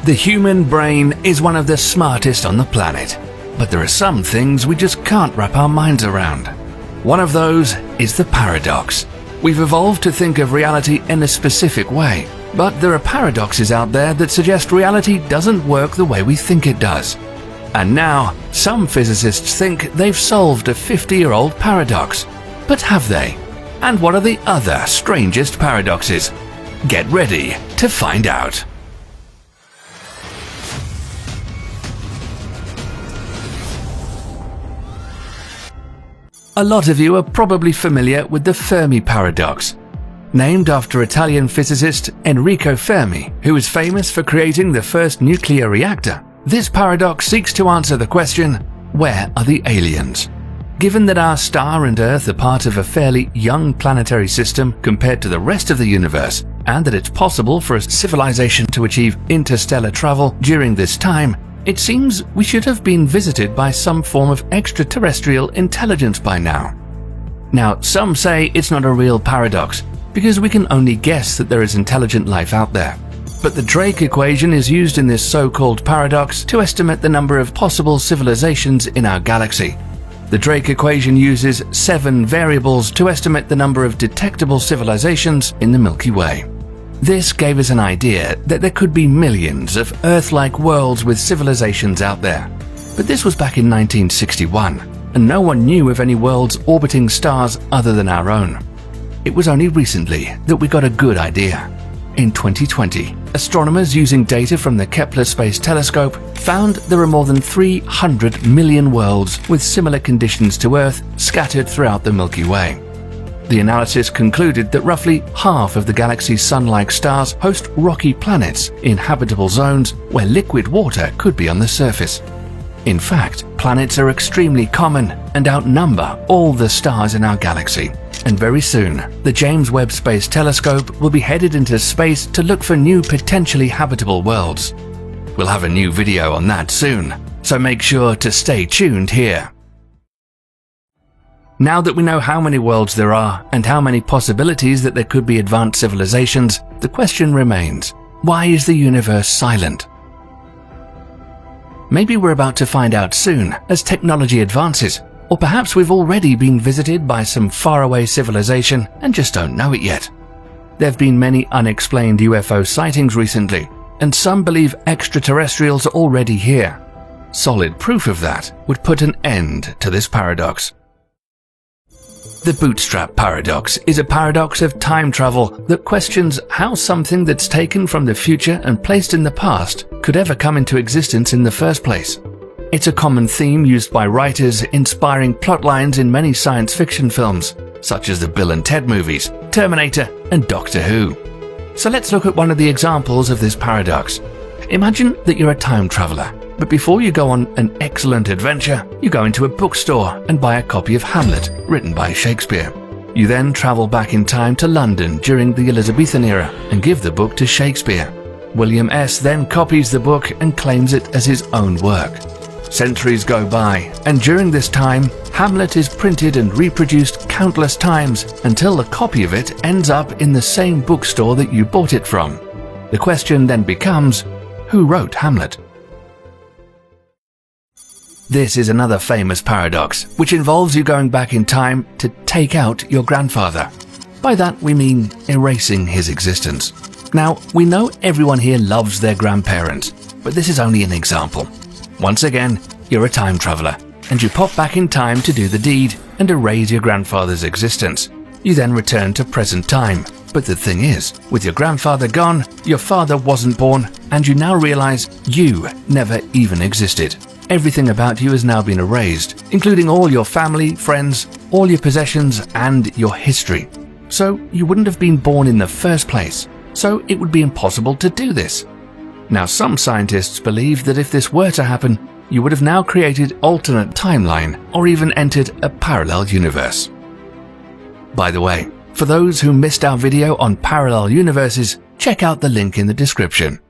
The human brain is one of the smartest on the planet, but there are some things we just can't wrap our minds around. One of those is the paradox. We've evolved to think of reality in a specific way, but there are paradoxes out there that suggest reality doesn't work the way we think it does. And now, some physicists think they've solved a 50-year-old paradox. But have they? And what are the other strangest paradoxes? Get ready to find out. A lot of you are probably familiar with the Fermi paradox. Named after Italian physicist Enrico Fermi, who is famous for creating the first nuclear reactor, this paradox seeks to answer the question, where are the aliens? Given that our star and Earth are part of a fairly young planetary system compared to the rest of the universe, and that it's possible for a civilization to achieve interstellar travel during this time, it seems we should have been visited by some form of extraterrestrial intelligence by now. Now, some say it's not a real paradox, because we can only guess that there is intelligent life out there. But the Drake equation is used in this so-called paradox to estimate the number of possible civilizations in our galaxy. The Drake equation uses 7 variables to estimate the number of detectable civilizations in the Milky Way. This gave us an idea that there could be millions of Earth-like worlds with civilizations out there. But this was back in 1961, and no one knew of any worlds orbiting stars other than our own. It was only recently that we got a good idea. In 2020, astronomers using data from the Kepler Space Telescope found there are more than 300 million worlds with similar conditions to Earth scattered throughout the Milky Way. The analysis concluded that roughly half of the galaxy's sun-like stars host rocky planets in habitable zones where liquid water could be on the surface. In fact, planets are extremely common and outnumber all the stars in our galaxy. And very soon, the James Webb Space Telescope will be headed into space to look for new potentially habitable worlds. We'll have a new video on that soon, so make sure to stay tuned here. Now that we know how many worlds there are and how many possibilities that there could be advanced civilizations, the question remains, why is the universe silent? Maybe we're about to find out soon as technology advances, or perhaps we've already been visited by some faraway civilization and just don't know it yet. There have been many unexplained UFO sightings recently, and some believe extraterrestrials are already here. Solid proof of that would put an end to this paradox. The bootstrap paradox is a paradox of time travel that questions how something that's taken from the future and placed in the past could ever come into existence in the first place. It's a common theme used by writers inspiring plotlines in many science fiction films, such as the Bill and Ted movies, Terminator, and Doctor Who. So let's look at one of the examples of this paradox. Imagine that you're a time traveler, but before you go on an excellent adventure, you go into a bookstore and buy a copy of Hamlet, written by Shakespeare. You then travel back in time to London during the Elizabethan era and give the book to Shakespeare. William S. then copies the book and claims it as his own work. Centuries go by, and during this time, Hamlet is printed and reproduced countless times until a copy of it ends up in the same bookstore that you bought it from. The question then becomes, who wrote Hamlet? This is another famous paradox, which involves you going back in time to take out your grandfather. By that we mean erasing his existence. Now, we know everyone here loves their grandparents, but this is only an example. Once again, you're a time traveler, and you pop back in time to do the deed and erase your grandfather's existence. You then return to present time. But the thing is, with your grandfather gone, your father wasn't born, and you now realize you never even existed. Everything about you has now been erased, including all your family, friends, all your possessions, and your history. So you wouldn't have been born in the first place, so it would be impossible to do this. Now, some scientists believe that if this were to happen, you would have now created alternate timeline or even entered a parallel universe. By the way, for those who missed our video on parallel universes, check out the link in the description.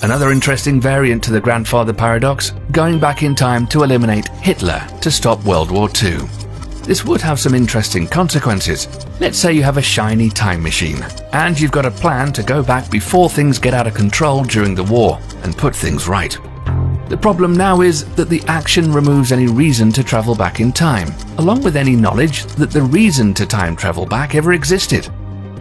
Another interesting variant to the grandfather paradox, going back in time to eliminate Hitler to stop World War II. This would have some interesting consequences. Let's say you have a shiny time machine, and you've got a plan to go back before things get out of control during the war and put things right. The problem now is that the action removes any reason to travel back in time, along with any knowledge that the reason to time travel back ever existed.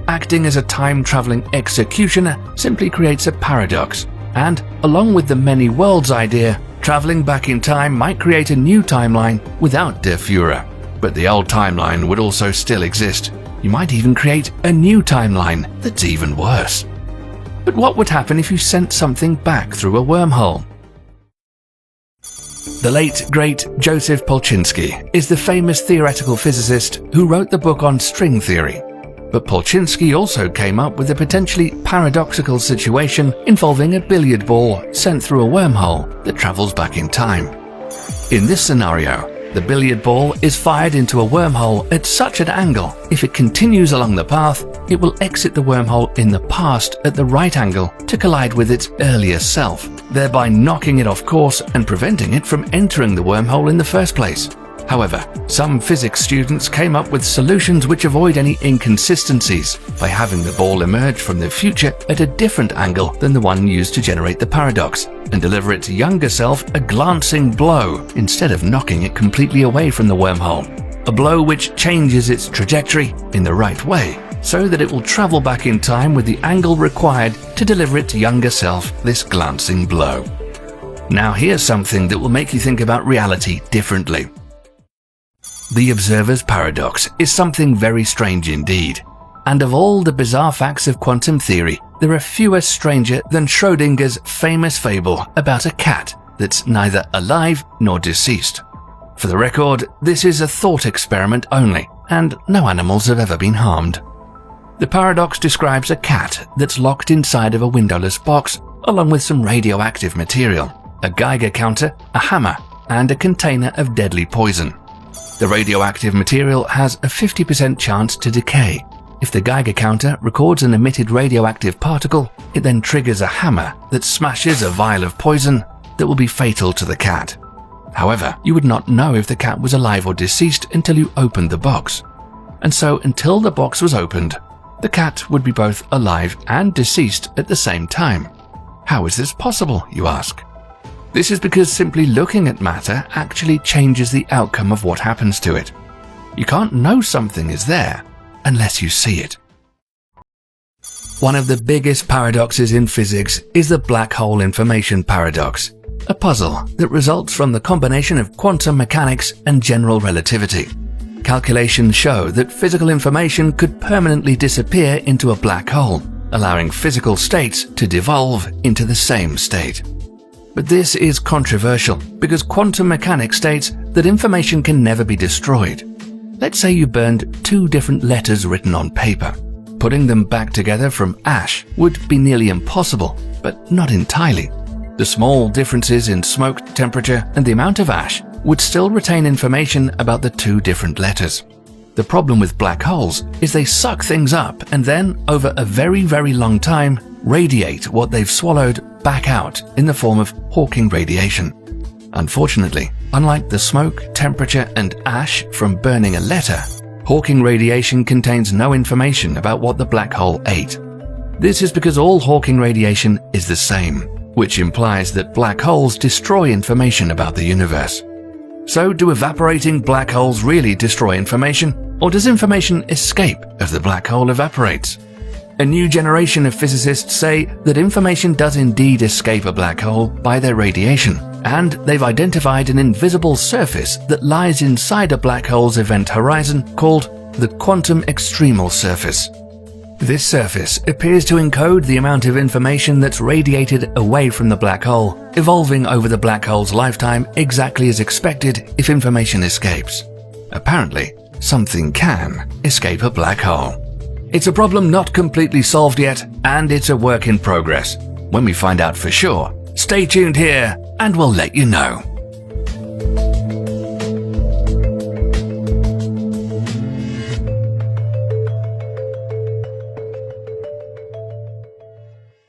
Acting as a time-traveling executioner simply creates a paradox, and, along with the many worlds idea, traveling back in time might create a new timeline without Der Führer. But the old timeline would also still exist. You might even create a new timeline that's even worse. But what would happen if you sent something back through a wormhole? The late, great Joseph Polchinski is the famous theoretical physicist who wrote the book on string theory. But Polchinski also came up with a potentially paradoxical situation involving a billiard ball sent through a wormhole that travels back in time. In this scenario, the billiard ball is fired into a wormhole at such an angle, if it continues along the path, it will exit the wormhole in the past at the right angle to collide with its earlier self, thereby knocking it off course and preventing it from entering the wormhole in the first place. However, some physics students came up with solutions which avoid any inconsistencies by having the ball emerge from the future at a different angle than the one used to generate the paradox, and deliver its younger self a glancing blow instead of knocking it completely away from the wormhole. A blow which changes its trajectory in the right way, so that it will travel back in time with the angle required to deliver its younger self this glancing blow. Now here's something that will make you think about reality differently. The observer's paradox is something very strange indeed. And of all the bizarre facts of quantum theory, there are fewer stranger than Schrödinger's famous fable about a cat that's neither alive nor deceased. For the record, this is a thought experiment only, and no animals have ever been harmed. The paradox describes a cat that's locked inside of a windowless box, along with some radioactive material, a Geiger counter, a hammer, and a container of deadly poison. The radioactive material has a 50% chance to decay. If the Geiger counter records an emitted radioactive particle, it then triggers a hammer that smashes a vial of poison that will be fatal to the cat. However, you would not know if the cat was alive or deceased until you opened the box. And so until the box was opened, the cat would be both alive and deceased at the same time. How is this possible, you ask? This is because simply looking at matter actually changes the outcome of what happens to it. You can't know something is there unless you see it. One of the biggest paradoxes in physics is the black hole information paradox, a puzzle that results from the combination of quantum mechanics and general relativity. Calculations show that physical information could permanently disappear into a black hole, allowing physical states to devolve into the same state. But this is controversial because quantum mechanics states that information can never be destroyed. Let's say you burned two different letters written on paper. Putting them back together from ash would be nearly impossible, but not entirely. The small differences in smoke temperature and the amount of ash would still retain information about the two different letters. The problem with black holes is they suck things up and then, over a very, very long time, radiate what they've swallowed back out in the form of Hawking radiation. Unfortunately, unlike the smoke, temperature, and ash from burning a letter, Hawking radiation contains no information about what the black hole ate. This is because all Hawking radiation is the same, which implies that black holes destroy information about the universe. So do evaporating black holes really destroy information, or does information escape as the black hole evaporates? A new generation of physicists say that information does indeed escape a black hole by their radiation, and they've identified an invisible surface that lies inside a black hole's event horizon called the quantum extremal surface. This surface appears to encode the amount of information that's radiated away from the black hole, evolving over the black hole's lifetime exactly as expected if information escapes. Apparently, something can escape a black hole. It's a problem not completely solved yet, and it's a work in progress. When we find out for sure, stay tuned here and we'll let you know.